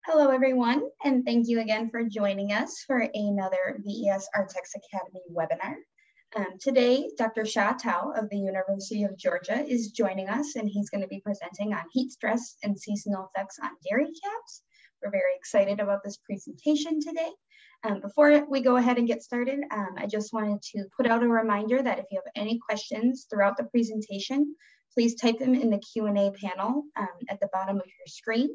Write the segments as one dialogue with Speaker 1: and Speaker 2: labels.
Speaker 1: Hello, everyone, and thank you again for joining us for another VES-Artex Academy webinar. Today, Dr. Sha Tao of the University of Georgia is joining us, and he's going to be presenting on heat stress and seasonal effects on dairy calves. We're very excited about this presentation today. Before we go ahead and get started, I just wanted to put out a reminder that if you have any questions throughout the presentation, please type them in the Q&A panel at the bottom of your screen,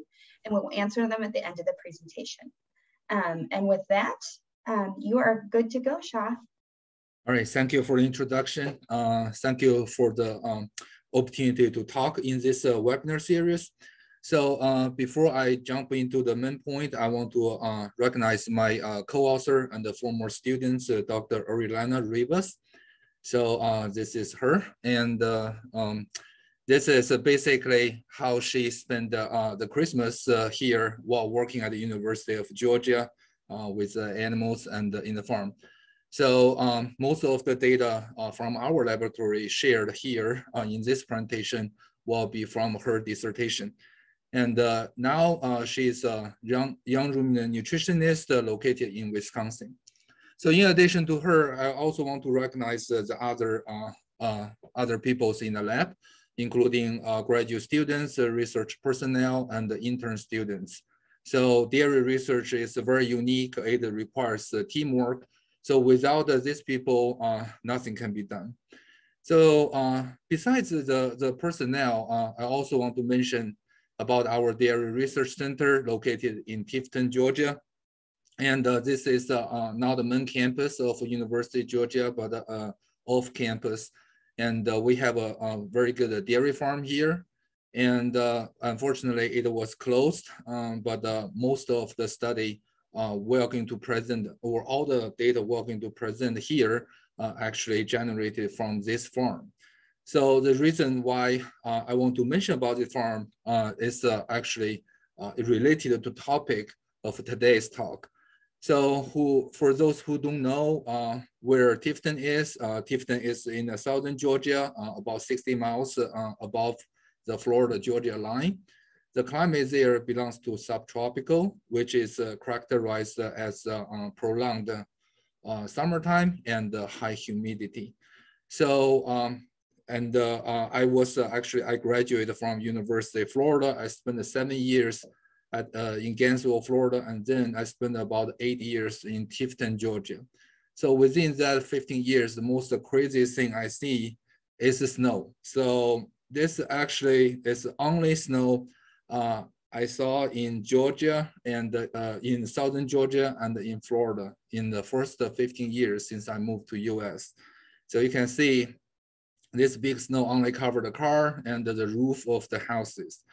Speaker 1: and we'll answer them at the end of the presentation. And with that, you are good to go, Sha.
Speaker 2: All right, thank you for the introduction. Thank you for the opportunity to talk in this webinar series. So before I jump into the main point, I want to recognize my co-author and the former students, Dr. Aureliana Rivas. So this is her, and this is basically how she spent the Christmas here while working at the University of Georgia with animals and in the farm. So most of the data from our laboratory shared here in this presentation will be from her dissertation. And now she's a young ruminant nutritionist located in Wisconsin. So in addition to her, I also want to recognize the other peoples in the lab, including graduate students, research personnel, and the intern students. So dairy research is very unique. It requires teamwork. So without these people, nothing can be done. So besides the personnel, I also want to mention about our dairy research center located in Tifton, Georgia. And this is not the main campus of University of Georgia, but off campus. And we have a very good dairy farm here. And unfortunately, it was closed, but most of the study we're going to present, or all the data we're going to present here actually generated from this farm. So the reason why I want to mention about the farm is actually related to the topic of today's talk. So for those who don't know where Tifton is in southern Georgia, about 60 miles above the Florida-Georgia line. The climate there belongs to subtropical, which is characterized as prolonged summertime and high humidity. So, I graduated from University of Florida. I spent 7 years in Gainesville, Florida, and then I spent about 8 years in Tifton, Georgia. So within that 15 years, the most craziest thing I see is the snow. So this actually is the only snow I saw in Georgia and in southern Georgia and in Florida in the first 15 years since I moved to US. So you can see this big snow only covered the car and the roof of the houses.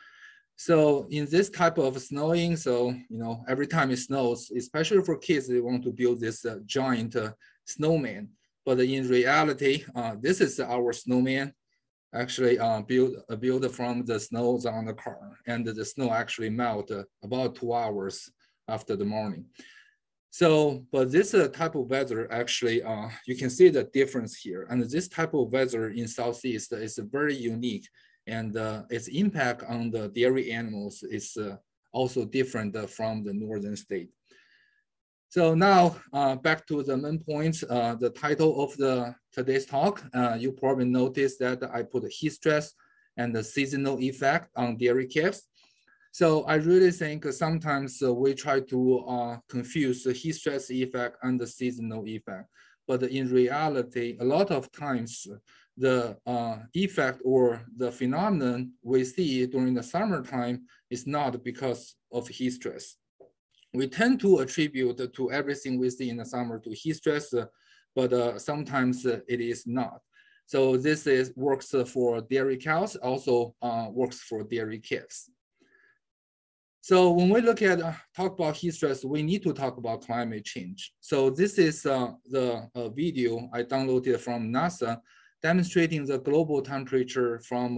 Speaker 2: So in this type of snowing, so every time it snows, especially for kids, they want to build this giant snowman. But in reality, this is our snowman, actually built from the snows on the car, and the snow actually melt about 2 hours after the morning. So, but this type of weather actually, you can see the difference here. And this type of weather in Southeast is very unique, and its impact on the dairy animals is also different from the northern state. So now back to the main points, the title of today's talk, you probably noticed that I put heat stress and the seasonal effect on dairy calves. So I really think sometimes we try to confuse the heat stress effect and the seasonal effect. But in reality, a lot of times the effect or the phenomenon we see during the summertime is not because of heat stress. We tend to attribute to everything we see in the summer to heat stress, but sometimes it is not. So this works for dairy cows, also works for dairy calves. So when we talk about heat stress, we need to talk about climate change. So this is the video I downloaded from NASA demonstrating the global temperature from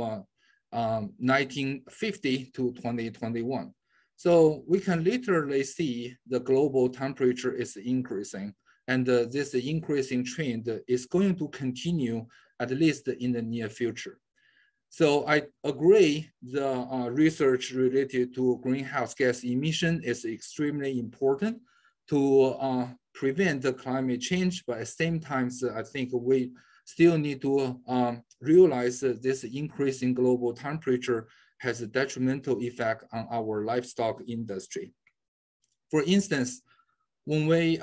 Speaker 2: 1950 to 2021. So we can literally see the global temperature is increasing, and this increasing trend is going to continue at least in the near future. So I agree the research related to greenhouse gas emission is extremely important to prevent the climate change, but at the same time, I think we still need to realize that this increase in global temperature has a detrimental effect on our livestock industry. For instance, when we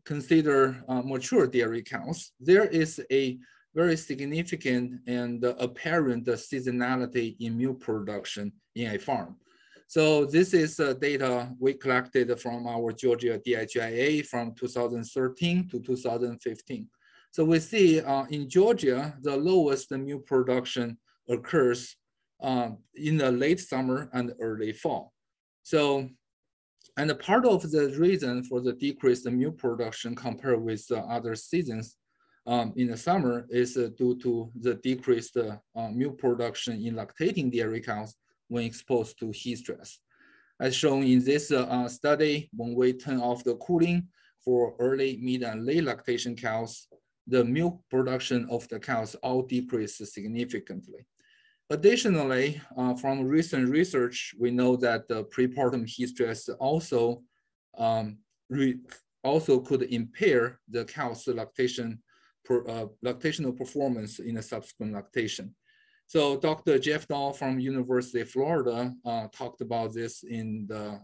Speaker 2: consider mature dairy cows, there is a very significant and apparent seasonality in milk production in a farm. So this is data we collected from our Georgia DIGIA from 2013 to 2015. So we see in Georgia, the lowest milk production occurs in the late summer and early fall. So, and a part of the reason for the decreased milk production compared with other seasons in the summer is due to the decreased milk production in lactating dairy cows when exposed to heat stress. As shown in this study, when we turn off the cooling for early, mid, and late lactation cows, the milk production of the cows all decreased significantly. Additionally, from recent research, we know that the prepartum heat stress also could impair the cow's lactational performance in a subsequent lactation. So Dr. Jeff Dahl from University of Florida talked about this in the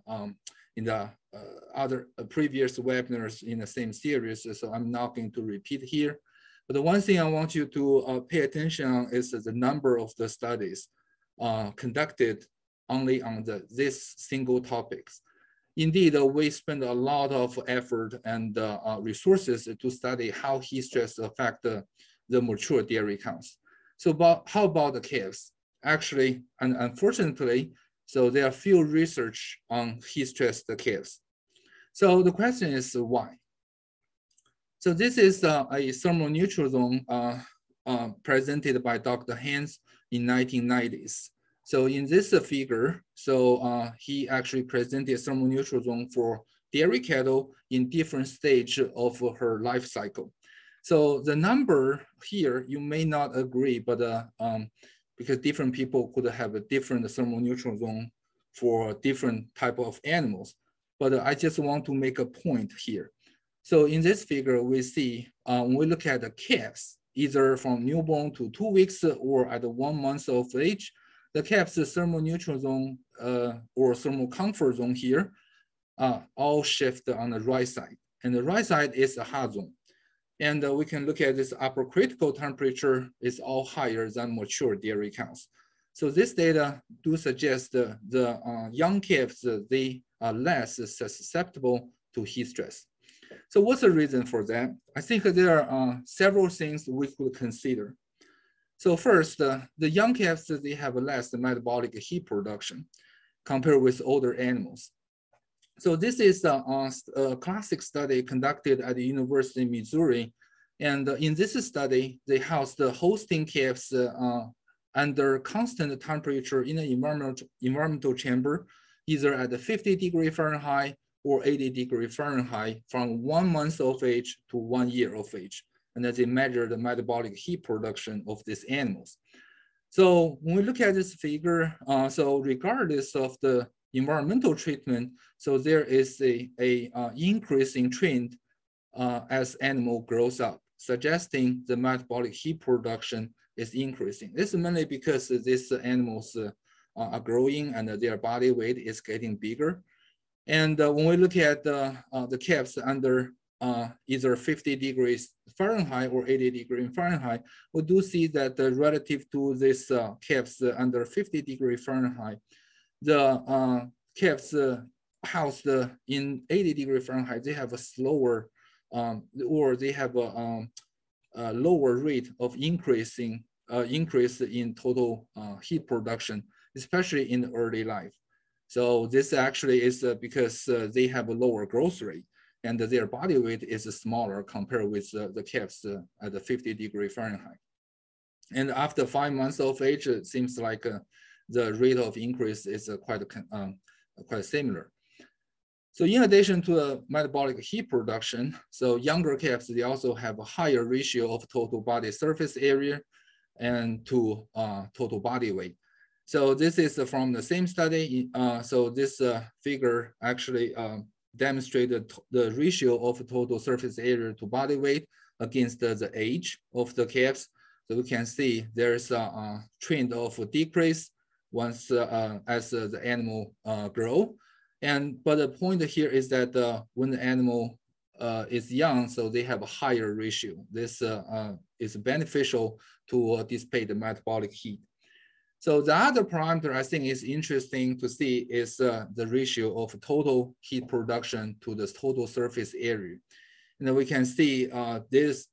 Speaker 2: other previous webinars in the same series, so I'm not going to repeat here. But the one thing I want you to pay attention on is the number of the studies conducted only on this single topics. Indeed, we spend a lot of effort and resources to study how heat stress affect the mature dairy cows. So how about the calves? Actually, and unfortunately, so there are few research on heat stress the calves. So the question is why? So this is a thermal neutral zone presented by Dr. Hans in 1990s. So in this figure, so he actually presented thermal neutral zone for dairy cattle in different stage of her life cycle. So the number here, you may not agree, but because different people could have a different thermal neutral zone for different type of animals. But I just want to make a point here. So in this figure, we see when we look at the calves, either from newborn to 2 weeks or at 1 month of age, the calves thermal neutral zone or thermal comfort zone here all shift on the right side. And the right side is a hot zone. And we can look at this upper critical temperature is all higher than mature dairy cows. So this data do suggest the young calves, they are less susceptible to heat stress. So what's the reason for that? I think there are several things we could consider. So first, the young calves, they have less metabolic heat production compared with older animals. So this is a classic study conducted at the University of Missouri. And in this study, they housed the hosting calves under constant temperature in an environmental chamber, either at 50 degrees Fahrenheit or 80 degrees Fahrenheit from 1 month of age to 1 year of age. And then they measure the metabolic heat production of these animals. So when we look at this figure, so regardless of the environmental treatment, so there is a increasing trend as animal grows up, suggesting the metabolic heat production is increasing. This is mainly because these animals are growing and their body weight is getting bigger. And when we look at the calves under either 50 degrees Fahrenheit or 80 degrees Fahrenheit, we do see that relative to this calves under 50 degrees Fahrenheit, the calves housed in 80 degrees Fahrenheit, they have a slower or they have a lower rate of increase in total heat production, especially in early life. So this actually is because they have a lower growth rate and their body weight is smaller compared with the calves at the 50 degrees Fahrenheit. And after 5 months of age, it seems like the rate of increase is quite similar. So in addition to the metabolic heat production, so younger calves, they also have a higher ratio of total body surface area and to total body weight. So this is from the same study. So this figure actually demonstrated the ratio of total surface area to body weight against the age of the calves. So we can see there's a trend of decrease once as the animal grow. But the point here is that when the animal is young, so they have a higher ratio. This is beneficial to dissipate the metabolic heat. So the other parameter I think is interesting to see is the ratio of total heat production to the total surface area. And we can see this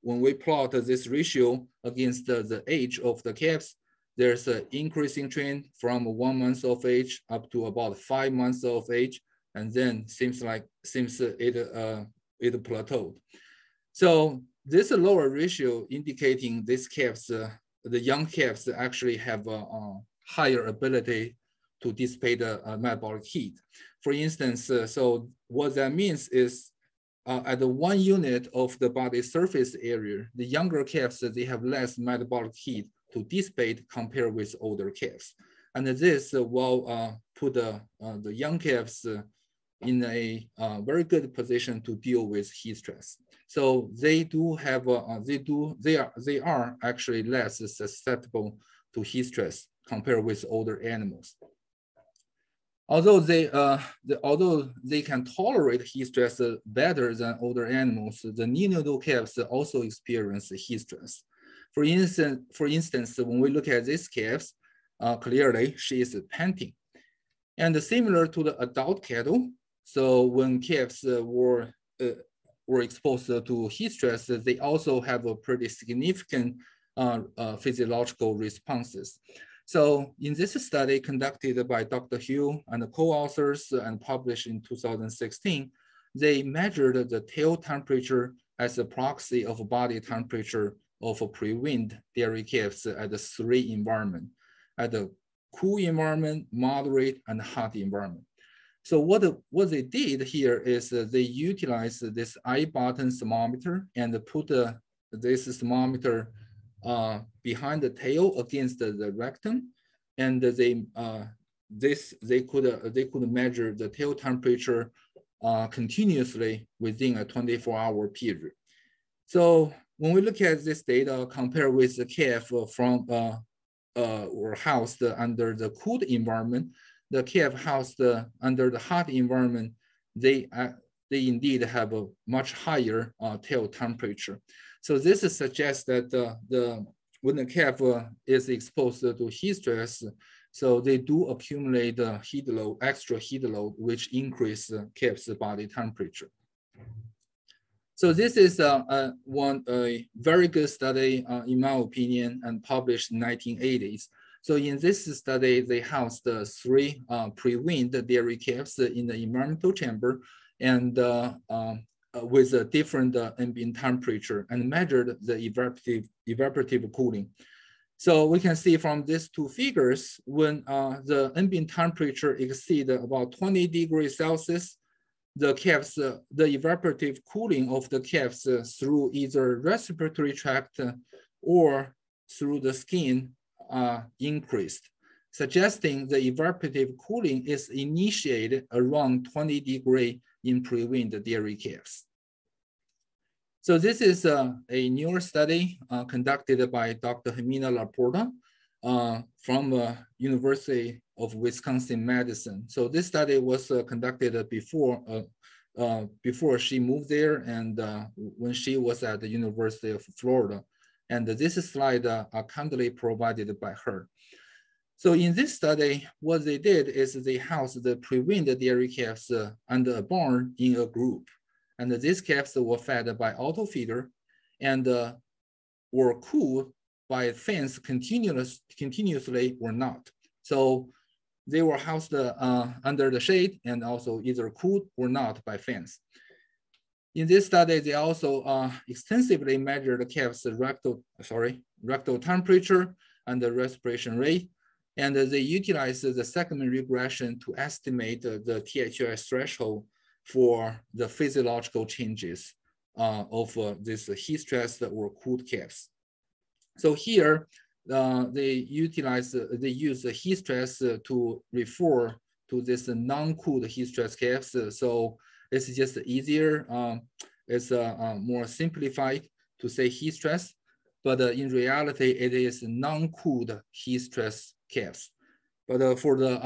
Speaker 2: when we plot this ratio against the age of the calves, there's an increasing trend from 1 month of age up to about 5 months of age, and then seems it plateaued. So this lower ratio indicating these calves, the young calves actually have a higher ability to dissipate metabolic heat. For instance, so what that means is at the 1 unit of the body surface area, the younger calves, they have less metabolic heat to dissipate compared with older calves. And this will put the young calves in a very good position to deal with heat stress. So they do have they are actually less susceptible to heat stress compared with older animals. Although they can tolerate heat stress better than older animals, the neonatal calves also experience heat stress. For instance, when we look at these calves, clearly she is panting. And similar to the adult cattle, so when calves were exposed to heat stress, they also have a pretty significant physiological responses. So in this study conducted by Dr. Hill and the co-authors and published in 2016, they measured the tail temperature as a proxy of body temperature of a pre-weaned dairy calves at the 3 environments, at the cool environment, moderate, and hot environment. So what they did here is they utilized this eye button thermometer and put this thermometer behind the tail against the rectum, and they could measure the tail temperature continuously within a 24-hour period. So when we look at this data compared with the calf from or housed under the cooled environment, the calf housed under the hot environment, they indeed have a much higher tail temperature. So this suggests that when the calf is exposed to heat stress, so they do accumulate heat load, extra heat load, which increase calf's body temperature. So this is a very good study, in my opinion, and published in 1980s. So in this study, they housed 3 pre-weaned dairy calves in the environmental chamber and with a different ambient temperature and measured the evaporative cooling. So we can see from these 2 figures, when the ambient temperature exceeds about 20 degrees Celsius, the calves, the evaporative cooling of the calves through either respiratory tract or through the skin increased, suggesting the evaporative cooling is initiated around 20 degrees in pre-weaned dairy calves. So this is a newer study conducted by Dr. Jimena Laporta from University of Wisconsin-Madison. So this study was conducted before she moved there and when she was at the University of Florida. And this slide are kindly provided by her. So in this study, what they did is they housed the pre-weaned dairy calves under a barn in a group. And these calves were fed by auto feeder and were cooled by fans continuously or not. So they were housed under the shade and also either cooled or not by fans. In this study, they also extensively measured the calves' rectal temperature and the respiration rate. And they utilized the secondary regression to estimate the THS threshold for the physiological changes of this heat stress or cooled calves. So here, they use the heat stress to refer to this non-cooled heat stress calves. So it's just easier. It's more simplified to say heat stress, but in reality, it is non-cooled heat stress calves. But for the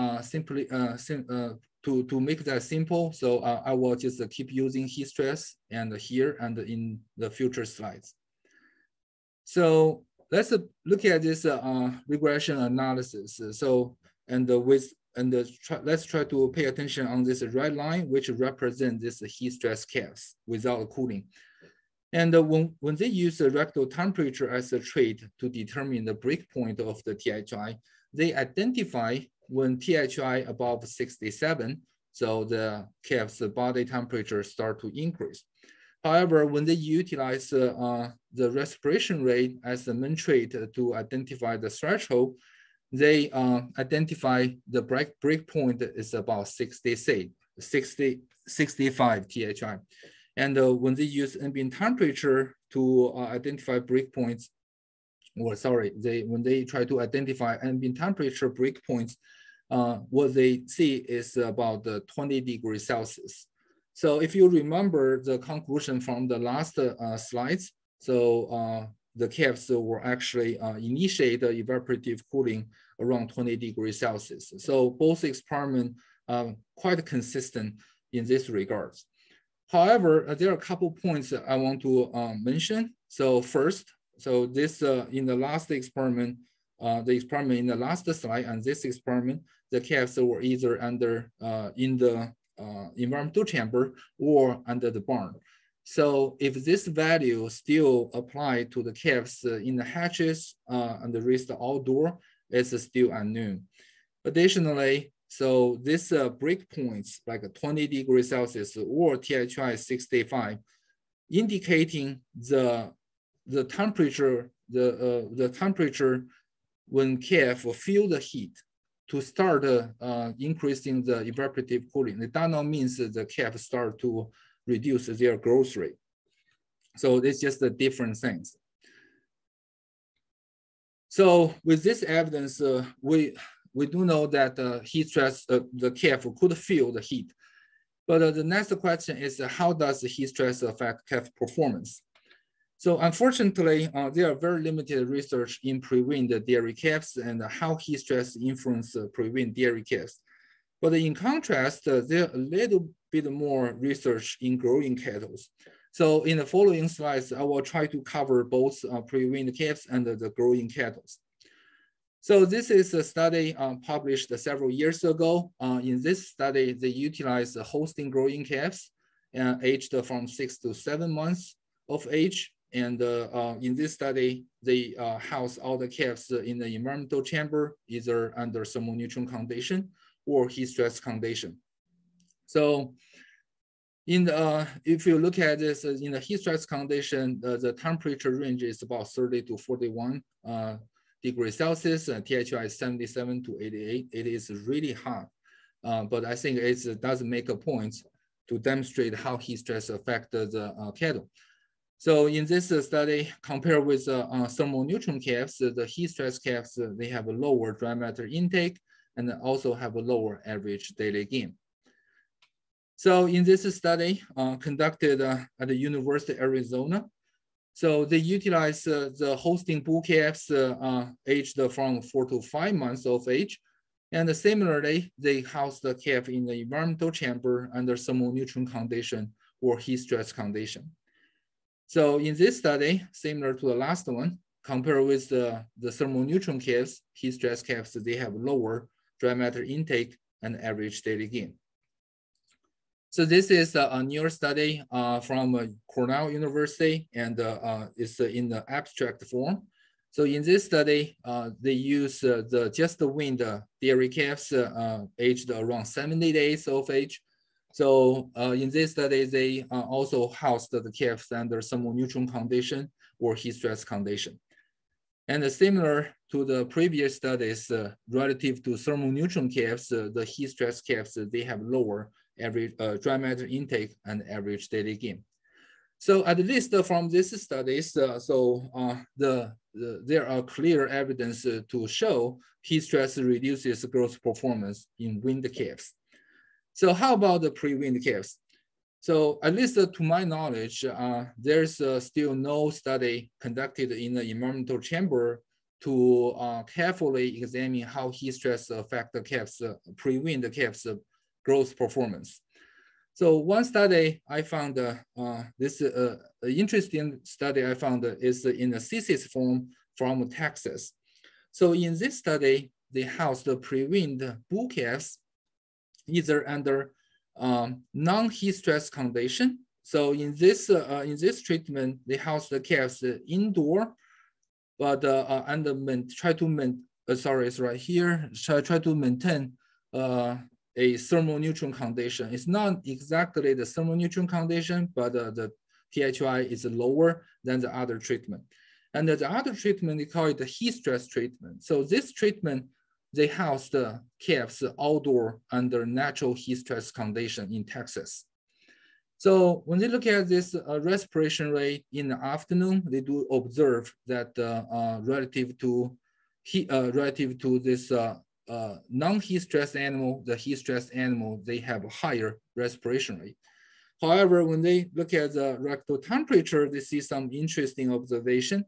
Speaker 2: to make that simple, so I will just keep using heat stress and here and in the future slides. So let's look at this regression analysis. So let's try to pay attention on this red line, which represents this heat stress calves without cooling. And when they use the rectal temperature as a trait to determine the breakpoint of the THI, they identify when THI above 67, so the calf's body temperature start to increase. However, when they utilize the respiration rate as the main trait to identify the threshold, they identify the breakpoint is about 65 THI. And when they use ambient temperature to identify breakpoints, or sorry, when they try to identify ambient temperature breakpoints, what they see is about 20 degrees Celsius. So if you remember the conclusion from the last slides, so the calves were actually initiate evaporative cooling around 20 degrees Celsius. So both experiments are quite consistent in this regards. However, there are a couple points that I want to mention. So first, so this in the last experiment, the experiment in the last slide and this experiment, the calves were either under in the environmental chamber or under the barn. So if this value still apply to the calves in the hatches and the rest outdoor, it's still unknown. Additionally, so this breakpoints like 20 degrees Celsius or THI 65, indicating the temperature, the temperature when calf feel the heat to start increasing the evaporative cooling. That now means that the calf start to reduce their growth rate. So it's just a different things. So with this evidence, we do know that heat stress, the calf could feel the heat. But the next question is, how does the heat stress affect calf performance? So unfortunately, there are very limited research in preweaned dairy calves and how heat stress influence preweaned dairy calves. But in contrast, there are a little bit more research in growing cattle. So in the following slides, I will try to cover both preweaned calves and the growing cattle. So this is a study published several years ago. In this study, they utilized Holstein growing calves aged from 6 to 7 months of age. And in this study, they house all the calves in the environmental chamber, either under thermonutrient condition or heat stress condition. So in the, if you look at this in the heat stress condition, the temperature range is about 30 to 41 degrees Celsius, and THI is 77 to 88. It is really hot, but I think it does make a point to demonstrate how heat stress affects the cattle. So in this study, compared with thermonutrient calves, the heat stress calves, they have a lower dry matter intake and also have a lower average daily gain. So in this study conducted at the University of Arizona, so they utilize the Holstein bull calves aged from 4 to 5 months of age. And similarly, they house the calf in the environmental chamber under thermonutrient condition or heat stress condition. So in this study, similar to the last one, compared with the thermonutrient calves, heat stress calves, they have lower dry matter intake and average daily gain. So this is a newer study from Cornell University, and it's in the abstract form. So in this study, they use just the weaned dairy calves aged around 70 days of age. So in this study, they also housed the calves under thermonutrient condition or heat stress condition. And similar to the previous studies, relative to thermonutrient calves, the heat stress calves, they have lower average dry matter intake and average daily gain. So at least from these studies, the there are clear evidence to show heat stress reduces growth performance in weaned calves. So how about the pre-weaned calves? So at least to my knowledge, there's still no study conducted in the environmental chamber to carefully examine how heat stress affect the calves, pre-weaned calves growth performance. So one study I found, this interesting study I found is in a thesis form from Texas. So in this study, they housed the pre-weaned bull calves either under non-heat stress condition. So in this treatment, they house the calves indoor, but try to maintain a thermoneutral condition. It's not exactly the thermoneutral condition, but the PHI is lower than the other treatment. And the other treatment, they call it the heat stress treatment. So this treatment, they house the calves outdoor under natural heat stress condition in Texas. So when they look at this respiration rate in the afternoon, they do observe that relative to this non-heat stress animal, the heat stress animal, they have a higher respiration rate. However, when they look at the rectal temperature, they see some interesting observation.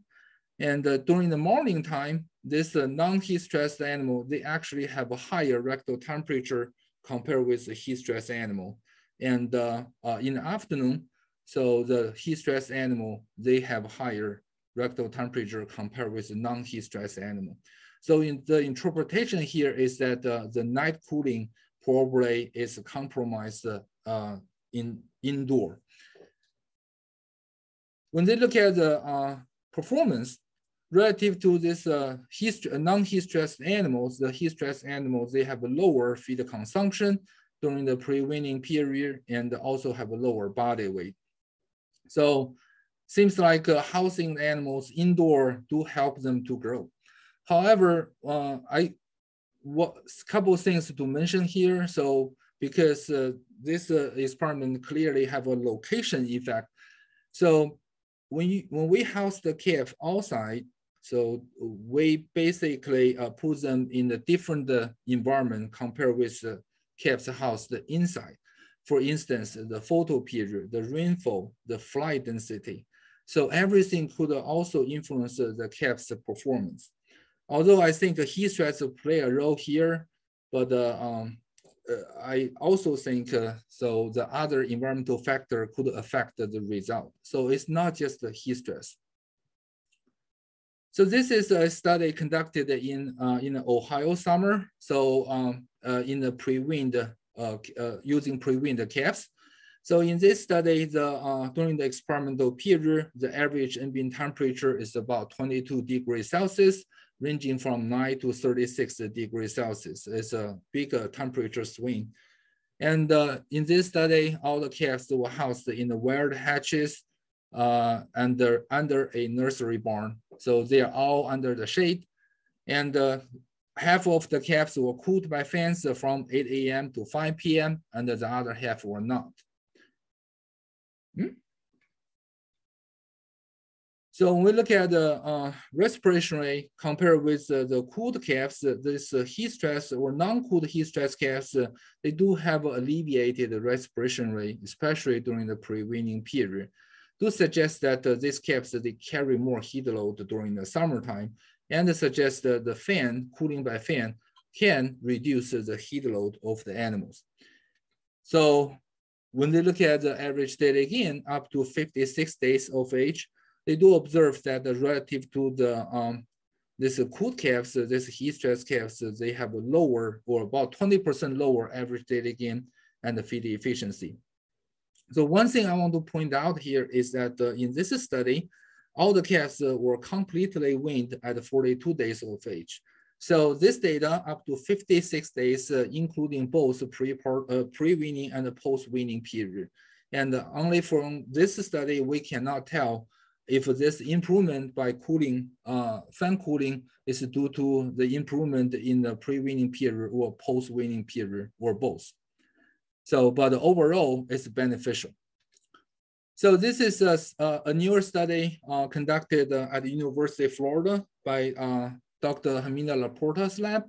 Speaker 2: And during the morning time, this non-heat stressed animal, they actually have a higher rectal temperature compared with the heat stress animal. And in the afternoon, so the heat stress animal, they have higher rectal temperature compared with the non-heat stress animal. So in the interpretation here is that the night cooling probably is compromised indoor. When they look at the performance relative to this non-heat stressed animals, the heat stressed animals, they have a lower feed consumption during the pre-weaning period and also have a lower body weight. So seems like housing animals indoor do help them to grow. However, couple of things to mention here. So because this experiment clearly have a location effect. So when we house the calf outside, so we basically put them in a different environment compared with calves housed inside. For instance, the photo period, the rainfall, the flight density. So everything could also influence the calf's performance. Although I think heat stress play a role here, but I also think so the other environmental factor could affect the result. So it's not just the heat stress. So this is a study conducted in Ohio summer. So in the pre-weaned, using pre-weaned calves. So in this study, during the experimental period, the average ambient temperature is about 22 degrees Celsius, ranging from 9 to 36 degrees Celsius. It's a big temperature swing. And in this study, all the calves were housed in the wired hatches under a nursery barn. So they are all under the shade. And half of the calves were cooled by fans from 8 a.m. to 5 p.m. and the other half were not. So when we look at the respiration rate compared with the cooled calves, this heat stress or non-cooled heat stress calves, they do have alleviated respiration rate, especially during the pre-weaning period. Do suggest that these calves, they carry more heat load during the summertime, and suggest that the fan, cooling by fan, can reduce the heat load of the animals. So when they look at the average daily gain up to 56 days of age, they do observe that relative to the this cooled calves, this heat stress calves, they have a lower or about 20% lower average daily gain and the feed efficiency. So one thing I want to point out here is that in this study, all the calves were completely weaned at 42 days of age. So this data up to 56 days, including both pre-weaning and post-weaning period. And only from this study, we cannot tell if this improvement by cooling, fan cooling is due to the improvement in the pre-weaning period or post-weaning period or both. So, but overall, it's beneficial. So this is a newer study conducted at the University of Florida by Dr. Hamina Laporta's lab.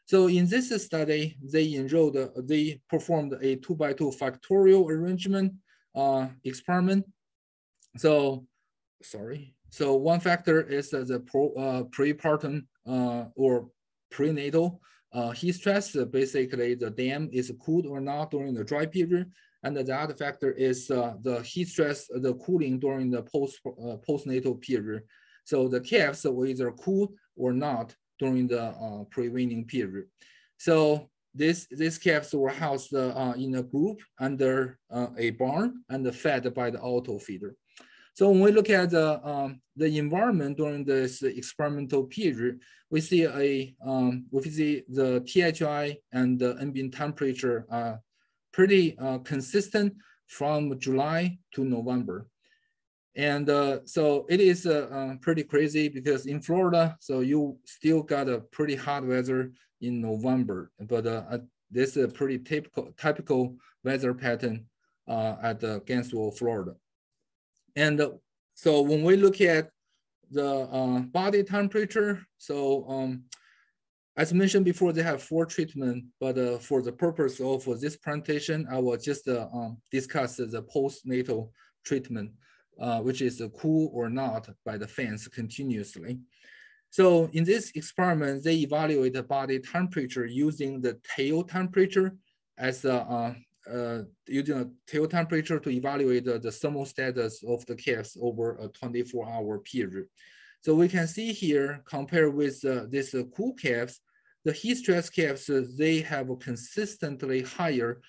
Speaker 2: So in this study, they performed a 2x2 factorial arrangement experiment. So, So one factor is the prepartum or prenatal heat stress. Basically, the dam is cooled or not during the dry period. And the other factor is the heat stress, the cooling during the postnatal period. So the calves will either cool or not during the pre-weaning period. So these calves were housed in a group under a barn and fed by the auto feeder. So when we look at the environment during this experimental period, we see the THI and the ambient temperature pretty consistent from July to November. And so it is pretty crazy because in Florida, so you still got a pretty hot weather in November, but this is a pretty typical weather pattern at Gainesville, Florida. And so when we look at the body temperature, so as mentioned before, they have 4 treatments, but for the purpose of this presentation, I will just discuss the postnatal treatment, which is cool or not by the fans continuously. So in this experiment, they evaluate the body temperature using the tail temperature as using a tail temperature to evaluate the thermal status of the calves over a 24-hour period. So we can see here, compared with this cool calves, the heat stress calves, they have a consistently higher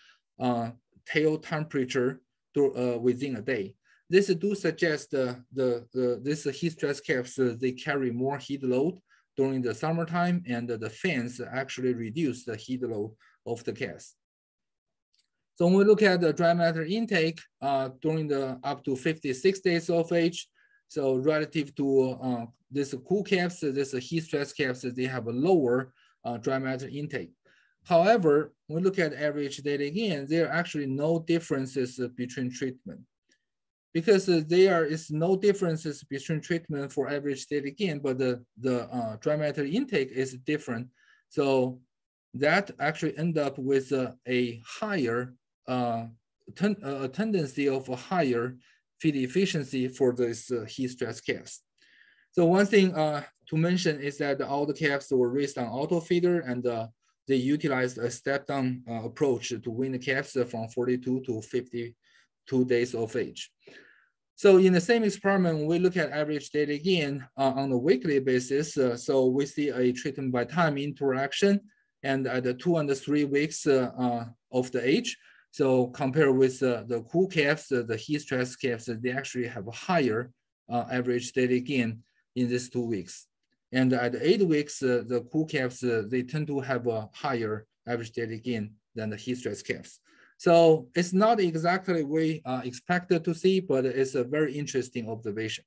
Speaker 2: tail temperature within a day. This do suggest this heat stress calves, they carry more heat load during the summertime, and the fans actually reduce the heat load of the calves. So when we look at the dry matter intake during the up to 56 days of age, so relative to this cool calves, this heat stress calves, they have a lower dry matter intake. However, when we look at average daily gain, there are actually no differences between treatment, because there is no differences between treatment for average daily gain, but the dry matter intake is different. So that actually end up with a higher tendency of a higher feed efficiency for this heat stress calves. So one thing to mention is that all the calves were raised on auto feeder, and they utilized a step-down approach to wean the calves from 42 to 52 days of age. So in the same experiment, when we look at average daily gain on a weekly basis, so we see a treatment by time interaction, and at the 2 and 3 weeks of the age. So compared with the cool calves, the heat stress calves, they actually have a higher average daily gain in these 2 weeks. And at 8 weeks, the cool calves, they tend to have a higher average daily gain than the heat stress calves. So it's not exactly what we expected to see, but it's a very interesting observation.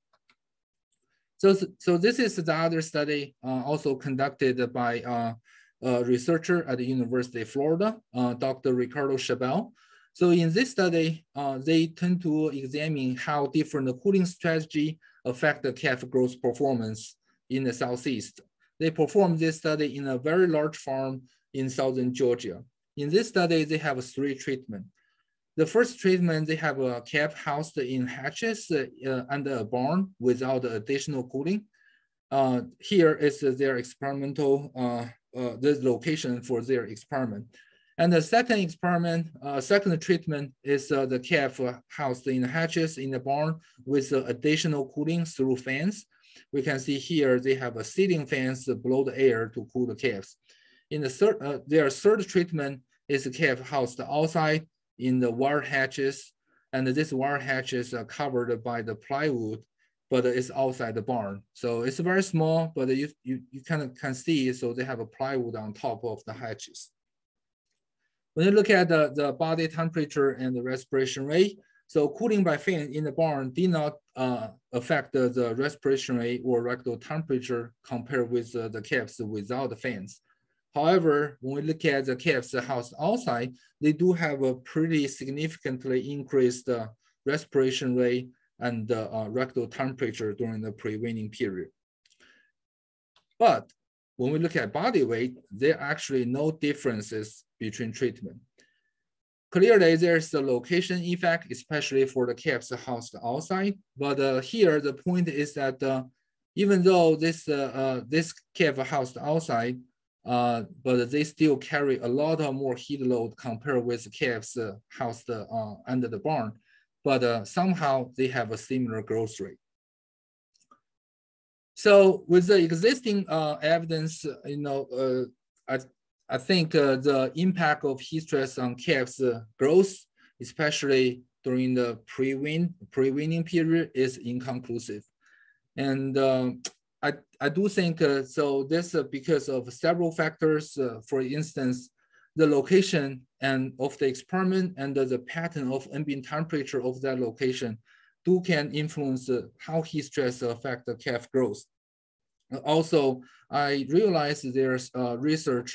Speaker 2: So this is the other study also conducted by a researcher at the University of Florida, Dr. Ricardo Chabel. So in this study, they tend to examine how different cooling strategy affect the calf growth performance in the Southeast. They performed this study in a very large farm in southern Georgia. In this study, they have 3 treatments. The first treatment, they have a calf housed in hatches under a barn without additional cooling. Here is their experimental this location for their experiment. And the second experiment, second treatment is the calf housed in the hatches in the barn with additional cooling through fans. We can see here they have a ceiling fans blow the air to cool the calves. In the their third treatment is the calf housed outside in the wire hatches, and this wire hatches are covered by the plywood, but it's outside the barn. So it's very small, but you kind of can see, so they have a plywood on top of the hatches. When you look at the body temperature and the respiration rate, so cooling by fan in the barn did not affect the respiration rate or rectal temperature compared with the calves without the fans. However, when we look at the calves housed outside, they do have a pretty significantly increased respiration rate, and the rectal temperature during the pre-weaning period. But when we look at body weight, there are actually no differences between treatment. Clearly, there's the location effect, especially for the calves housed outside. But here, the point is that even though this calf housed outside, but they still carry a lot of more heat load compared with calves housed under the barn. But somehow they have a similar growth rate. So with the existing evidence, I think the impact of heat stress on calves growth, especially during the pre-weaning period, is inconclusive. And I do think so. This because of several factors. For instance, the location and of the experiment and the pattern of ambient temperature of that location can influence how heat stress affect the calf growth. Also, I realized there's research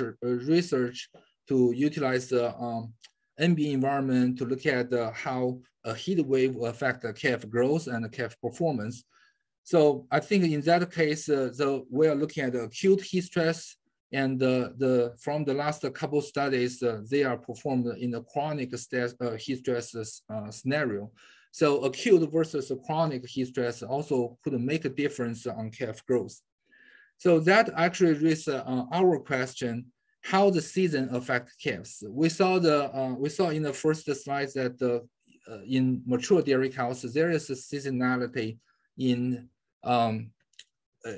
Speaker 2: to utilize the ambient environment to look at how a heat wave will affect the calf growth and the calf performance. So I think in that case, we are looking at the acute heat stress, and from the last couple studies, they are performed in a chronic heat stress scenario. So acute versus chronic heat stress also could make a difference on calf growth. So that actually raises our question: how the season affect calves? We saw in the first slide that in mature dairy cows there is a seasonality in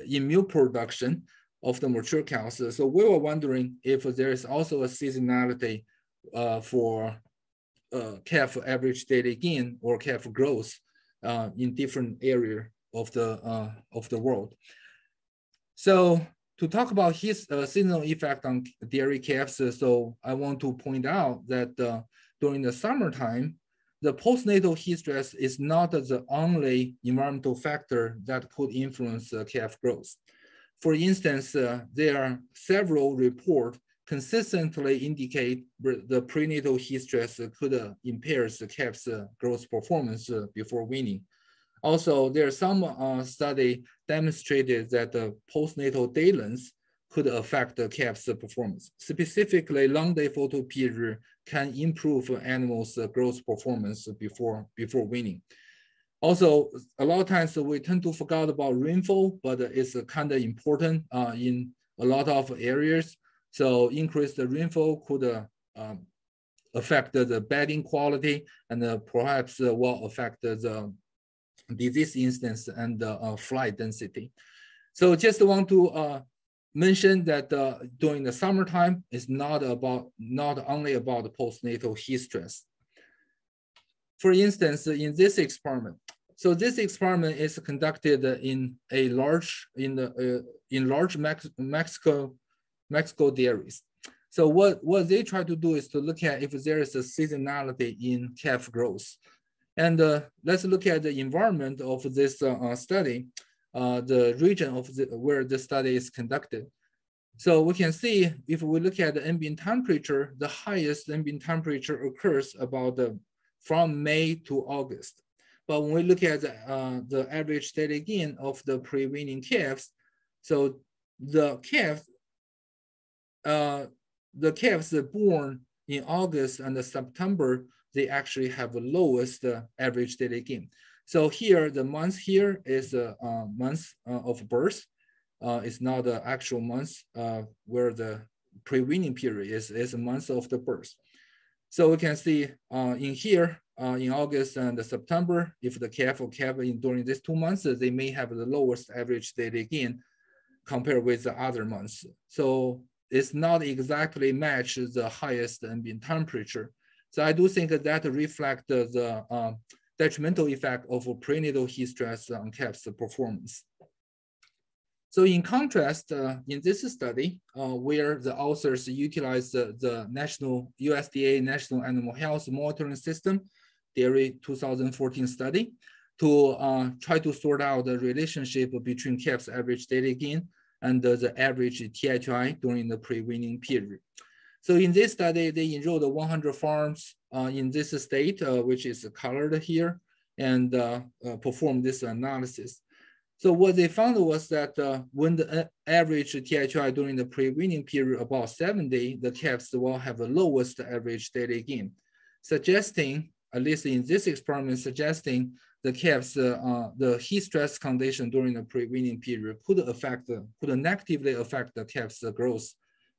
Speaker 2: milk production of the mature cows. So we were wondering if there is also a seasonality for calf average daily gain or calf growth in different areas of the world. So to talk about his seasonal effect on dairy calves, so I want to point out that during the summertime, the postnatal heat stress is not the only environmental factor that could influence calf growth. For instance, there are several reports consistently indicate the prenatal heat stress could impair the calf's growth performance before weaning. Also, there are some study demonstrated that the postnatal day length could affect the calf's performance. Specifically, long day photo period can improve animals' growth performance before weaning. Also, a lot of times we tend to forget about rainfall, but it's kind of important in a lot of areas. So increased rainfall could affect the bedding quality and perhaps will affect the disease incidence and flight density. So just want to mention that during the summertime, it's not only about the postnatal heat stress. For instance, in this experiment, so this experiment is conducted in large Mexico dairies. So what they try to do is to look at if there is a seasonality in calf growth. And let's look at the environment of this study, the region of where the study is conducted. So we can see if we look at the ambient temperature, the highest ambient temperature occurs about from May to August. But when we look at the average daily gain of the pre-weaning calves, so the calves born in August and September, they actually have the lowest average daily gain. So here, the month here is a month of birth. It's not the actual month where the pre-weaning period is a month of the birth. So we can see in here, in August and September, if the calf or calf during these 2 months, they may have the lowest average daily gain compared with the other months. So it's not exactly match the highest ambient temperature. So I do think that reflects the detrimental effect of prenatal heat stress on calves' performance. So in contrast, in this study, where the authors utilized the national USDA National Animal Health Monitoring System, Dairy 2014 study, to try to sort out the relationship between calves' average daily gain and the average THI during the pre-weaning period. So in this study, they enrolled 100 farms in this state, which is colored here. and perform this analysis. So what they found was that when the average THI during the pre-weaning period about 7 days, the calves will have the lowest average daily gain, suggesting, at least in this experiment, suggesting the calves, the heat stress condition during the pre-weaning period could negatively affect the calves' growth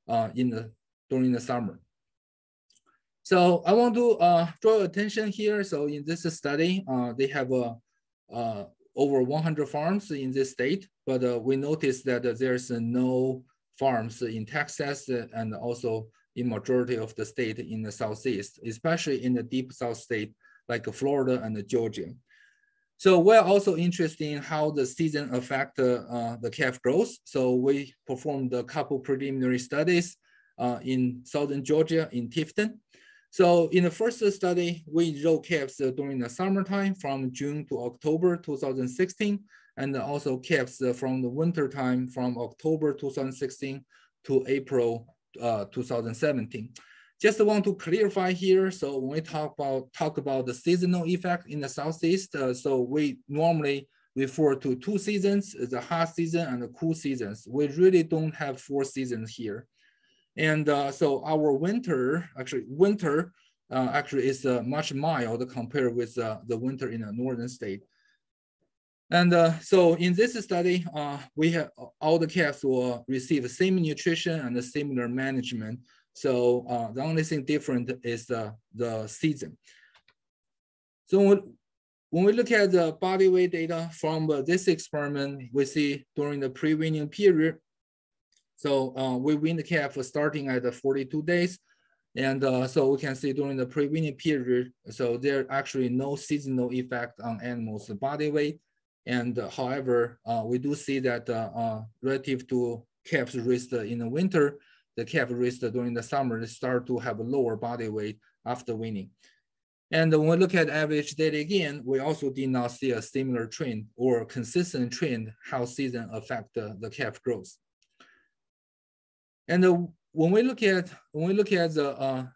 Speaker 2: during the summer. So I want to draw attention here. So in this study, they have over 100 farms in this state, but we noticed that there's no farms in Texas and also in majority of the state in the Southeast, especially in the deep South state like Florida and Georgia. So we're also interested in how the season affect the calf growth. So we performed a couple preliminary studies in Southern Georgia in Tifton. So in the first study, we enrolled calves during the summertime from June to October 2016, and also calves from the winter time from October 2016 to April 2017. Just want to clarify here. So when we talk about the seasonal effect in the Southeast, so we normally refer to 2 seasons, the hot season and the cool seasons. We really don't have 4 seasons here. And so our winter is much mild compared with the winter in the northern state. And so in this study, we have all the calves will receive the same nutrition and the similar management. So the only thing different is the season. So when we look at the body weight data from this experiment, we see during the pre-weaning period, so we wean the calf starting at 42 days. And so we can see during the pre-weaning period, so there are actually no seasonal effect on animals' body weight. And however, we do see that relative to calves raised in the winter, the calf raised during the summer, they start to have a lower body weight after weaning. And when we look at average daily gain, we also did not see a similar trend or consistent trend how season affect the calf growth. And when we look at the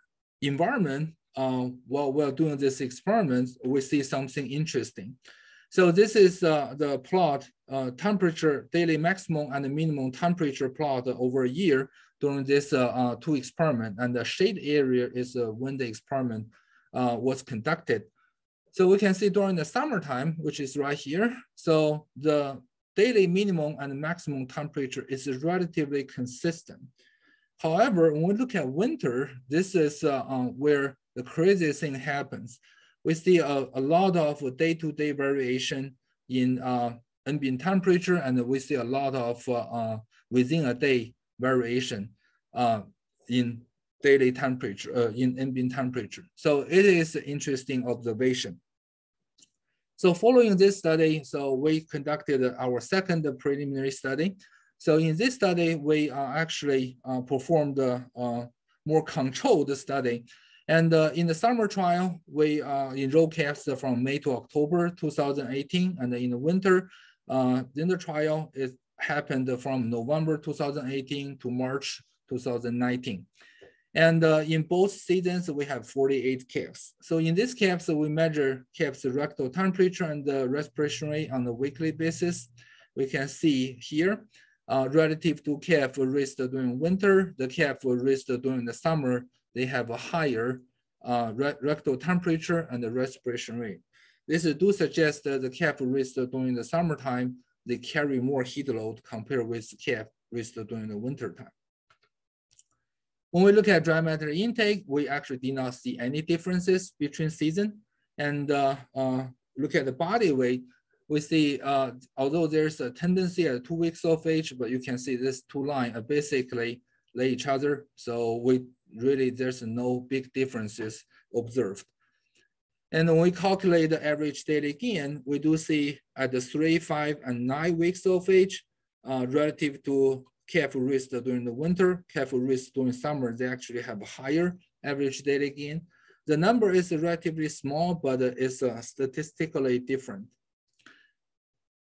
Speaker 2: environment while we're doing this experiment, we see something interesting. So this is the plot temperature, daily maximum and minimum temperature plot over a year during this 2 experiment. And the shade area is when the experiment was conducted. So we can see during the summertime, which is right here. So the daily minimum and maximum temperature is relatively consistent. However, when we look at winter, this is where the craziest thing happens. We see a lot of day-to-day variation in ambient temperature, and we see a lot of within a day variation in daily temperature, in ambient temperature. So it is an interesting observation. So following this study, so we conducted our second preliminary study. So in this study, we actually performed a more controlled study. And in the summer trial, we enrolled calves from May to October 2018. And in the winter, in the trial, it happened from November 2018 to March 2019. And in both seasons, we have 48 calves. So in this calves, we measure calves' rectal temperature and the respiration rate on a weekly basis. We can see here, relative to calf raised during winter, the calf raised during the summer, they have a higher rectal temperature and the respiration rate. This do suggest that the calf raised during the summertime, they carry more heat load compared with calf raised during the winter time. When we look at dry matter intake, we actually did not see any differences between season. And look at the body weight, we see, although there's a tendency at 2 weeks of age, but you can see these 2 lines are basically like each other. So there's no big differences observed. And when we calculate the average daily gain, we do see at the 3, 5, and 9 weeks of age, relative to calf raised during the winter, calf raised during summer, they actually have a higher average daily gain. The number is relatively small, but it's statistically different.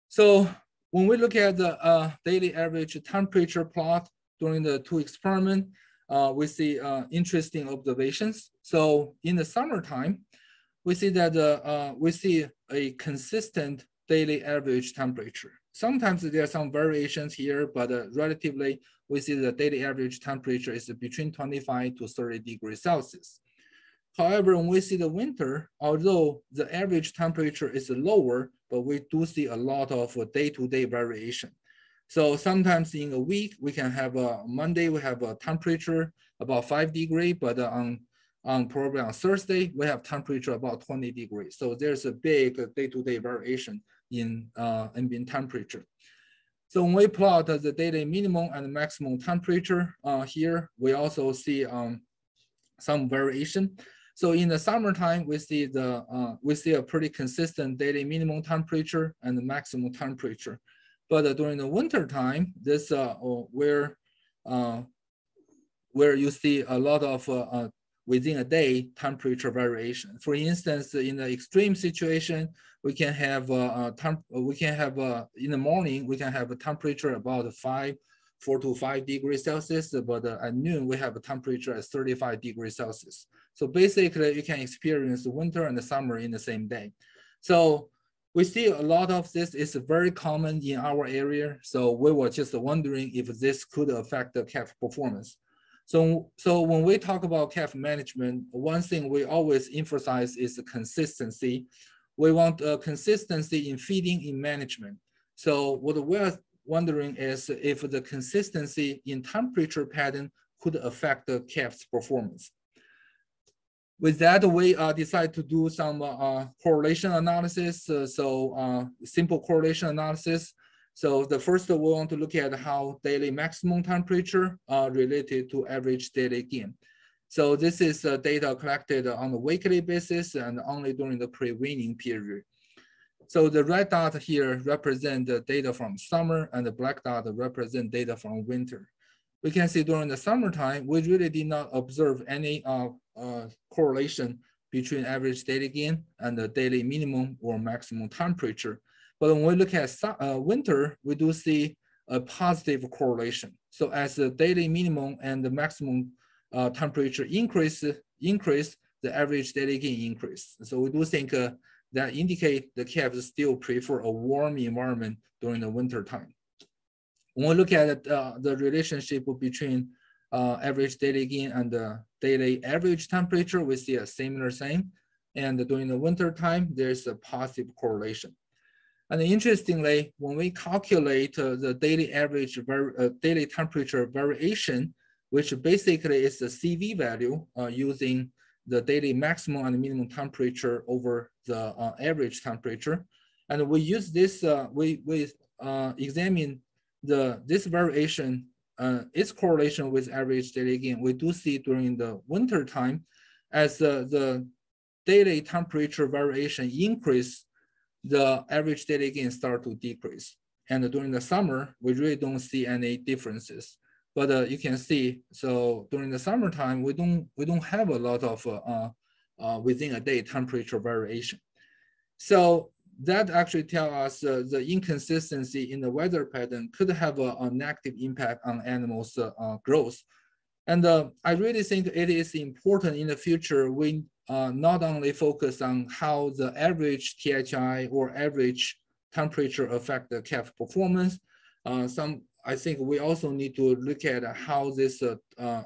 Speaker 2: So when we look at the daily average temperature plot during the 2 experiments, we see interesting observations. So in the summertime, we see that we see a consistent daily average temperature. Sometimes there are some variations here, but relatively, we see the daily average temperature is between 25 to 30 degrees Celsius. However, when we see the winter, although the average temperature is lower, but we do see a lot of day-to-day variation. So sometimes in a week, we can have a Monday, we have a temperature about 5 degrees, but probably on Thursday, we have temperature about 20 degrees. So there's a big day-to-day variation in ambient temperature. So when we plot the daily minimum and maximum temperature here, we also see some variation. So in the summertime, we see a pretty consistent daily minimum temperature and the maximum temperature. But during the winter time, this where you see a lot of within a day temperature variation. For instance, in the extreme situation, we can have in the morning we can have a temperature about 4 to 5 degrees Celsius, but at noon we have a temperature at 35 degrees Celsius. So basically, you can experience the winter and the summer in the same day. So we see a lot of this is very common in our area. So we were just wondering if this could affect the calf performance. So when we talk about calf management, one thing we always emphasize is the consistency. We want consistency in feeding in management. So what we're wondering is if the consistency in temperature pattern could affect the calf's performance. With that, we decide to do some correlation analysis. Simple correlation analysis. So the first, we want to look at how daily maximum temperature related to average daily gain. So this is data collected on a weekly basis and only during the pre-weaning period. So the red dot here represent the data from summer, and the black dot represent data from winter. We can see during the summertime, we really did not observe any correlation between average daily gain and the daily minimum or maximum temperature. But when we look at winter, we do see a positive correlation. So as the daily minimum and the maximum temperature increase, the average daily gain increase. So we do think that indicate the calves still prefer a warm environment during the winter time. When we look at the relationship between average daily gain and the daily average temperature, we see a similar thing. And during the winter time, there's a positive correlation. And interestingly, when we calculate the daily average daily temperature variation, which basically is the CV value using the daily maximum and minimum temperature over the average temperature, and we use this, we examine this variation, its correlation with average daily gain. We do see during the winter time, as the daily temperature variation increase, the average daily gain start to decrease. And during the summer, we really don't see any differences. But you can see, so during the summertime, we don't have a lot of within a day temperature variation. So that actually tells us the inconsistency in the weather pattern could have a negative impact on animals' growth. And I really think it is important in the future we not only focus on how the average THI or average temperature affect the calf performance. I think we also need to look at how this,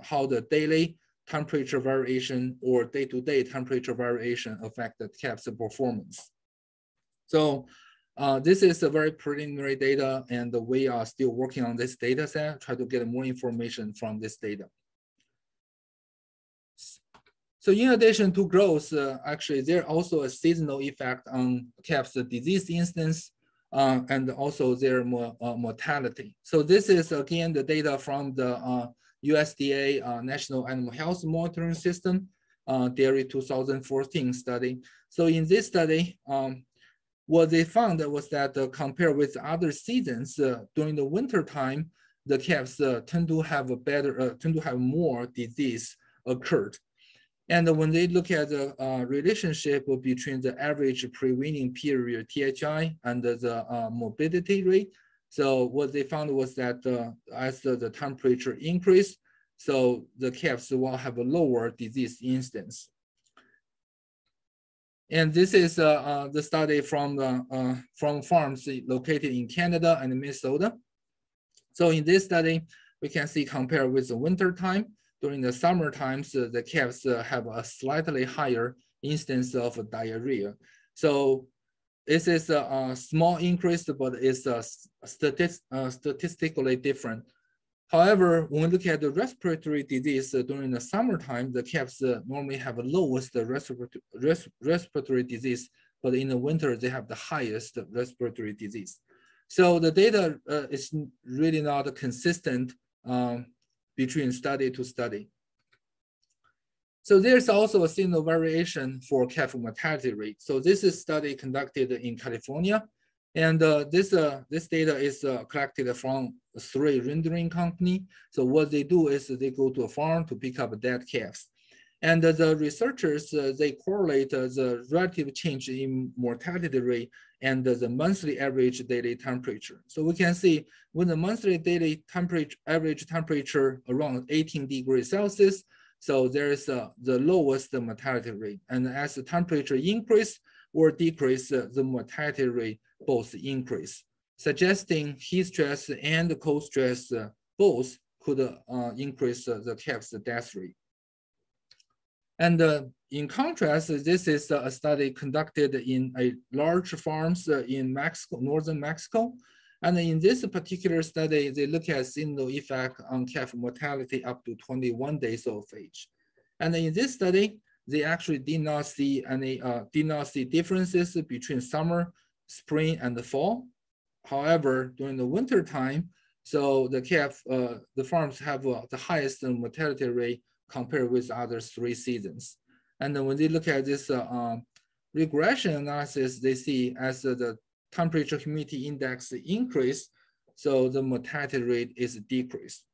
Speaker 2: how the daily temperature variation or day-to-day temperature variation affect the calf's performance. So this is a very preliminary data, and we are still working on this data set, try to get more information from this data. So in addition to growth, actually there's also a seasonal effect on calves' disease incidence and also their mortality. So this is again the data from the USDA National Animal Health Monitoring System, Dairy 2014 study. So in this study, what they found was that compared with other seasons, during the winter time, the calves tend to have more disease occurred. And when they look at the relationship between the average pre-weaning period THI and the morbidity rate, so what they found was that as the temperature increased, so the calves will have a lower disease incidence. And this is the study from farms located in Canada and Minnesota. So in this study, we can see compared with the winter time, during the summer times, the calves have a slightly higher instance of diarrhea. So this is a small increase, but it's statistically different. However, when we look at the respiratory disease during the summertime, the calves normally have the lowest respiratory disease, but in the winter, they have the highest respiratory disease. So the data is really not consistent between study to study. So there's also a single variation for calf mortality rate. So this is a study conducted in California. And this data is collected from 3 rendering company. So what they do is they go to a farm to pick up dead calves. And the researchers, they correlate the relative change in mortality rate and the monthly average daily temperature. So we can see when the monthly daily temperature, average temperature around 18 degrees Celsius, so there is the lowest mortality rate. And as the temperature increase or decrease, the mortality rate both increase, suggesting heat stress and cold stress both could increase the calf's death rate. And in contrast, this is a study conducted in a large farms in Mexico, northern Mexico. And in this particular study, they look at single effect on calf mortality up to 21 days of age. And in this study, they actually did not see any differences between summer, spring, and the fall. However, during the winter time, so the calf, the farms have the highest mortality rate compared with other 3 seasons. And then when they look at this regression analysis, they see as the temperature humidity index increase, so the mortality rate is decreased.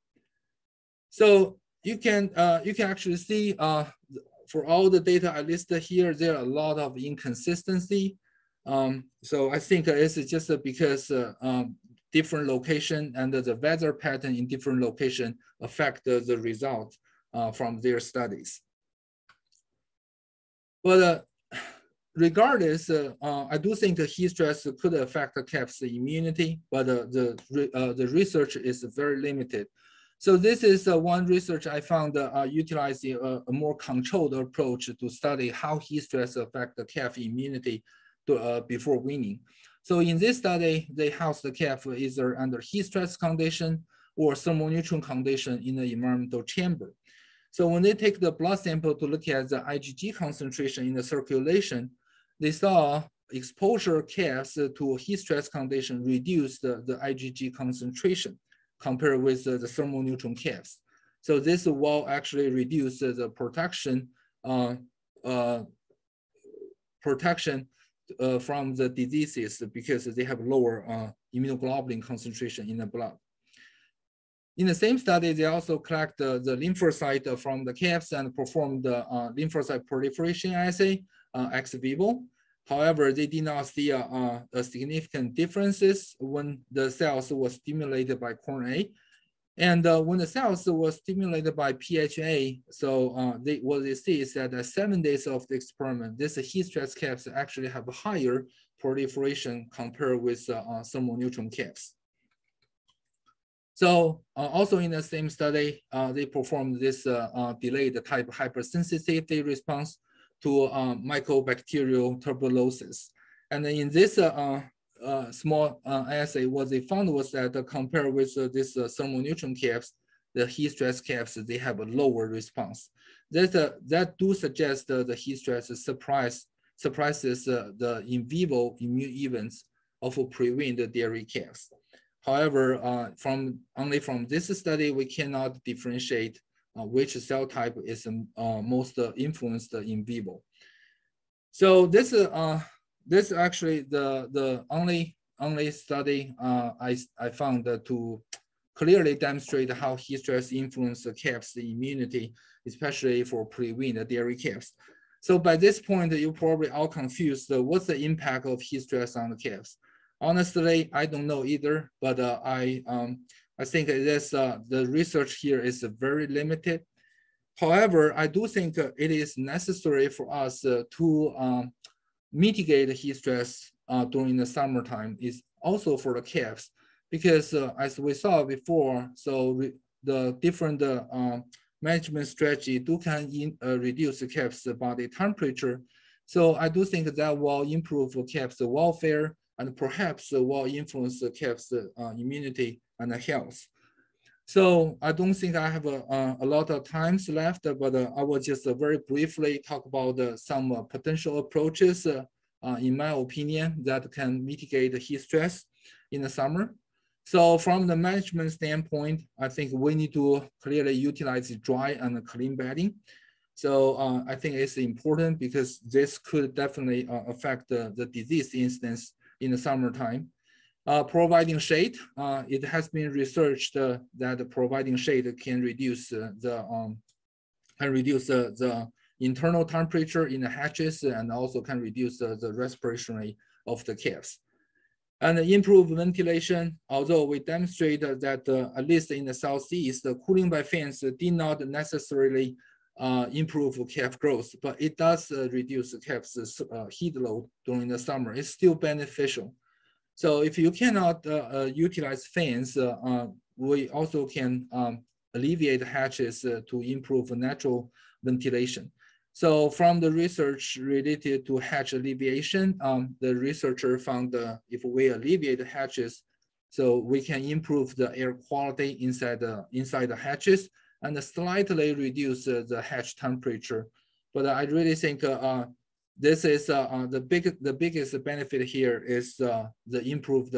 Speaker 2: So you can actually see for all the data I listed here, there are a lot of inconsistency. So I think it's just because different location and the weather pattern in different location affect the result from their studies. But regardless, I do think the heat stress could affect the calf's immunity, but the research is very limited. So this is one research I found utilizing a more controlled approach to study how heat stress affects the calf immunity before weaning. So in this study, they housed the calf either under heat stress condition or thermoneutral condition in the environmental chamber. So when they take the blood sample to look at the IgG concentration in the circulation, they saw exposure calves to heat stress condition reduce the IgG concentration compared with the thermoneutral calves. So this will actually reduce the protection from the diseases because they have lower immunoglobulin concentration in the blood. In the same study, they also collect the lymphocyte from the calves and perform the lymphocyte proliferation assay ex vivo. However, they did not see a significant differences when the cells were stimulated by corn A. And when the cells were stimulated by PHA, so what they see is that at 7 days of the experiment, this heat stress calves actually have a higher proliferation compared with thermoneutral calves. So also in the same study, they performed this delayed type hypersensitivity response to mycobacterial tuberculosis. And in this small assay, what they found was that compared with this thermoneutral calves, the heat stress calves, they have a lower response. That do suggest the heat stress suppresses the in vivo immune events of preweaned dairy calves. However, only from this study, we cannot differentiate which cell type is most influenced in vivo. So this actually the only study I found to clearly demonstrate how heat stress influences the calf's immunity, especially for preweaned dairy calves. So by this point, you probably all confused. What's the impact of heat stress on the calves? Honestly, I don't know either, but I think this, the research here is very limited. However, I do think it is necessary for us to mitigate heat stress during the summertime is also for the calves, because as we saw before, so the different management strategy can reduce the calves' body temperature. So I do think that will improve calves' welfare and perhaps will influence the calves' immunity and health. So I don't think I have a lot of times left, but I will just very briefly talk about some potential approaches, in my opinion, that can mitigate heat stress in the summer. So from the management standpoint, I think we need to clearly utilize dry and clean bedding. So I think it's important because this could definitely affect the disease incidence in the summertime. Providing shade, it has been researched that providing shade can reduce the internal temperature in the hatches and also can reduce the respiration rate of the calves. And improve ventilation, although we demonstrated that at least in the Southeast, the cooling by fans did not necessarily improve calf growth, but it does reduce the calf's heat load during the summer. It's still beneficial. So if you cannot utilize fans, we also can alleviate hatches to improve natural ventilation. So from the research related to hatch alleviation, the researcher found if we alleviate the hatches, so we can improve the air quality inside the hatches and slightly reduce the hatch temperature. But I really think this is the biggest benefit here is the improved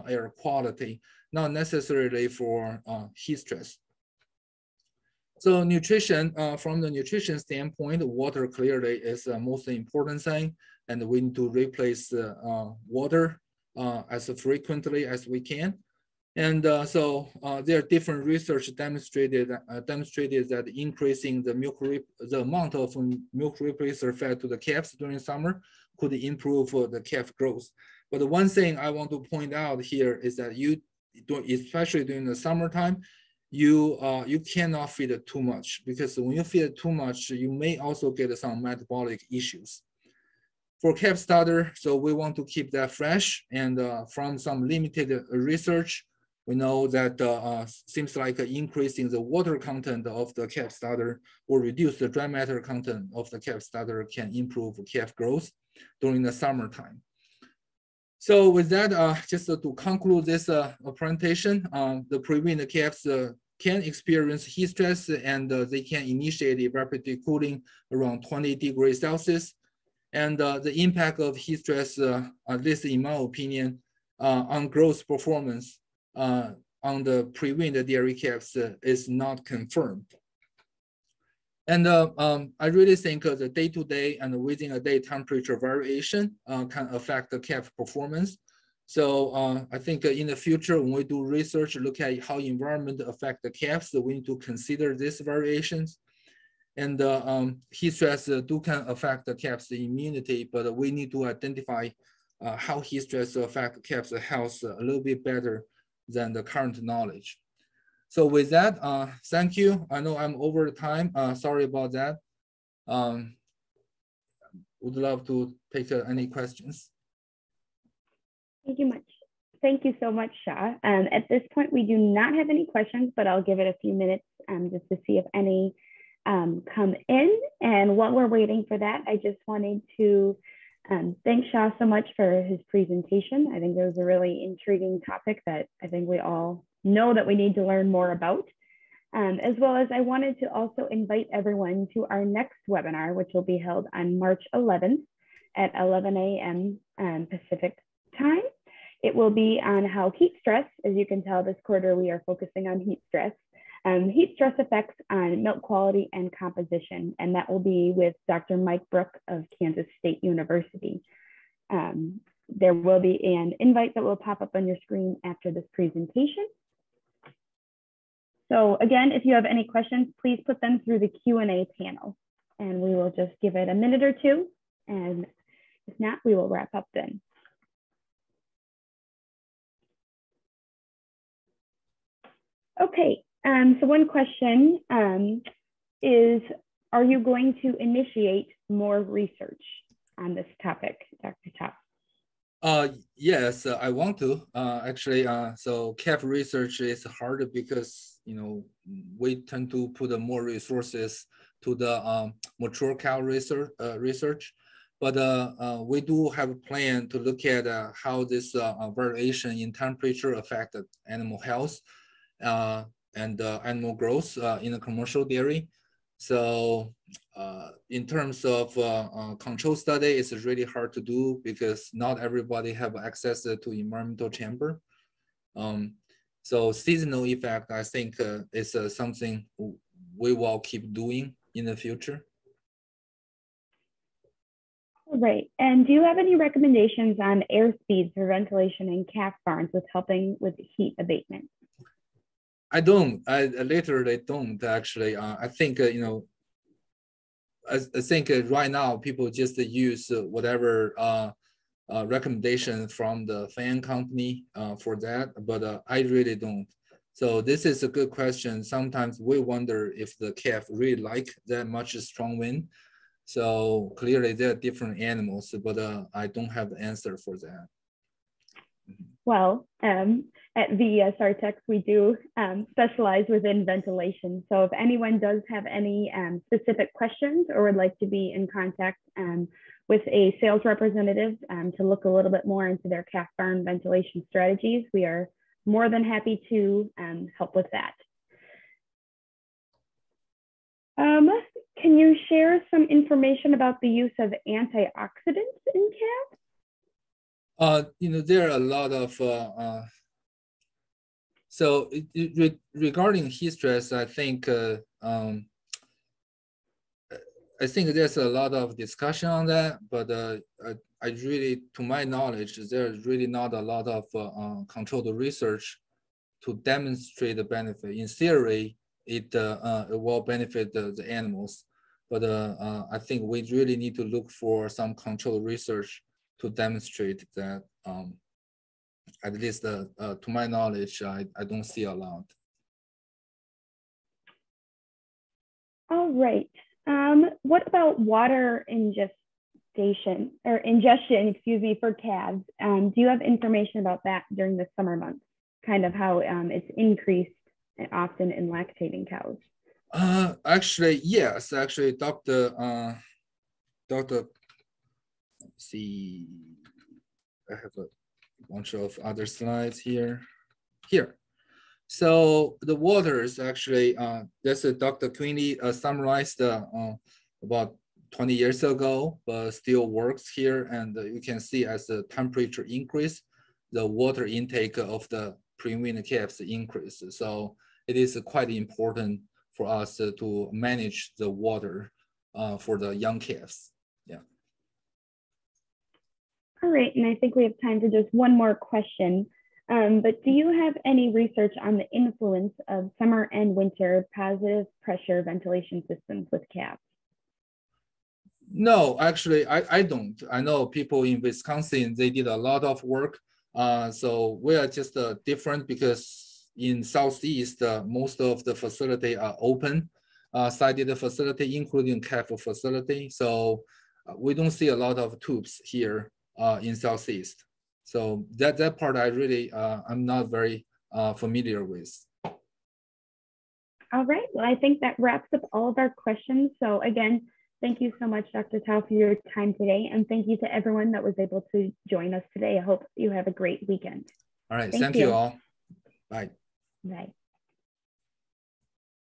Speaker 2: air quality, not necessarily for heat stress. So nutrition, from the nutrition standpoint, water clearly is the most important thing, and we need to replace water as frequently as we can. And so there are different research demonstrated that increasing the amount of milk replacer fed to the calves during summer could improve the calf growth. But the one thing I want to point out here is that especially during the summertime, you cannot feed it too much, because when you feed it too much, you may also get some metabolic issues. For calf starter, so we want to keep that fresh, and from some limited research, we know that seems like increasing the water content of the calf starter or reduce the dry matter content of the calf starter can improve calf growth during the summertime. So with that, just to conclude this presentation, the preweaned calves can experience heat stress, and they can initiate evaporative cooling around 20 degrees Celsius. And the impact of heat stress, at least in my opinion, on growth performance on the preweaned dairy calves is not confirmed. And I really think the day-to-day and within a day temperature variation can affect the calf performance. So I think in the future, when we do research, look at how environment affect the calves, we need to consider these variations. And heat stress can affect the calf's immunity, but we need to identify how heat stress affect calf's health a little bit better than the current knowledge. So with that, thank you. I know I'm over time. Sorry about that. Would love to take any questions.
Speaker 3: Thank you so much, Sha. At this point, we do not have any questions, but I'll give it a few minutes just to see if any come in. And while we're waiting for that, I just wanted to thank Sha so much for his presentation. I think it was a really intriguing topic that I think we all know that we need to learn more about. As well as I wanted to also invite everyone to our next webinar, which will be held on March 11th at 11 a.m. Pacific time. It will be on how heat stress, as you can tell this quarter, we are focusing on heat stress effects on milk quality and composition. And that will be with Dr. Mike Brook of Kansas State University. There will be an invite that will pop up on your screen after this presentation. So again, if you have any questions, please put them through the Q&A panel, and we will just give it a minute or two. And if not, we will wrap up then. Okay, so one question is, are you going to initiate more research? on this topic, Dr. Tao?
Speaker 2: Yes, I want to actually. So calf research is hard because we tend to put more resources to the mature cow research, but we do have a plan to look at how this variation in temperature affected animal health and animal growth in the commercial dairy. So in terms of control study, it's really hard to do because not everybody have access to environmental chamber. So seasonal effect, I think is something we will keep doing in the future.
Speaker 3: All right, and do you have any recommendations on air speeds for ventilation in calf barns with helping with heat abatement?
Speaker 2: I don't, I literally don't actually. I think, I think right now people just use whatever recommendation from the fan company for that, but I really don't. So this is a good question. Sometimes we wonder if the calf really like that much strong wind. So clearly there are different animals, but I don't have the answer for that.
Speaker 3: Well, at VES-Artex, we do specialize within ventilation. So if anyone does have any specific questions or would like to be in contact with a sales representative to look a little bit more into their calf barn ventilation strategies, we are more than happy to help with that. Can you share some information about the use of antioxidants in calves?
Speaker 2: There are a lot of, so regarding heat stress, I think there's a lot of discussion on that, but I really, to my knowledge, there's really not a lot of controlled research to demonstrate the benefit. In theory, it will benefit the animals, but I think we really need to look for some controlled research to demonstrate that. At least to my knowledge, I don't see a lot.
Speaker 3: All right. What about water ingestion, excuse me, for calves? Do you have information about that during the summer months? Kind of how it's increased often in lactating cows.
Speaker 2: Actually, yes. Actually, Dr. Let's see, I have a bunch of other slides here. So the water is actually, that's Dr. Queenie summarized about 20 years ago, but still works here. And you can see as the temperature increase, the water intake of the preweaned calves increases. So it is quite important for us to manage the water for the young calves. Yeah.
Speaker 3: All right, and I think we have time for just one more question. But do you have any research on the influence of summer and winter positive pressure ventilation systems with calves?
Speaker 2: No, actually, I don't. I know people in Wisconsin, they did a lot of work. So we are just different because in Southeast, most of the facility are open sided facility, including calf facility. So we don't see a lot of tubes here in Southeast. So that part I really, I'm not very familiar with.
Speaker 3: All right, well, I think that wraps up all of our questions. So again, thank you so much, Dr. Tao, for your time today. And thank you to everyone that was able to join us today. I hope you have a great weekend.
Speaker 2: All right, thank you all. Bye.
Speaker 3: Bye.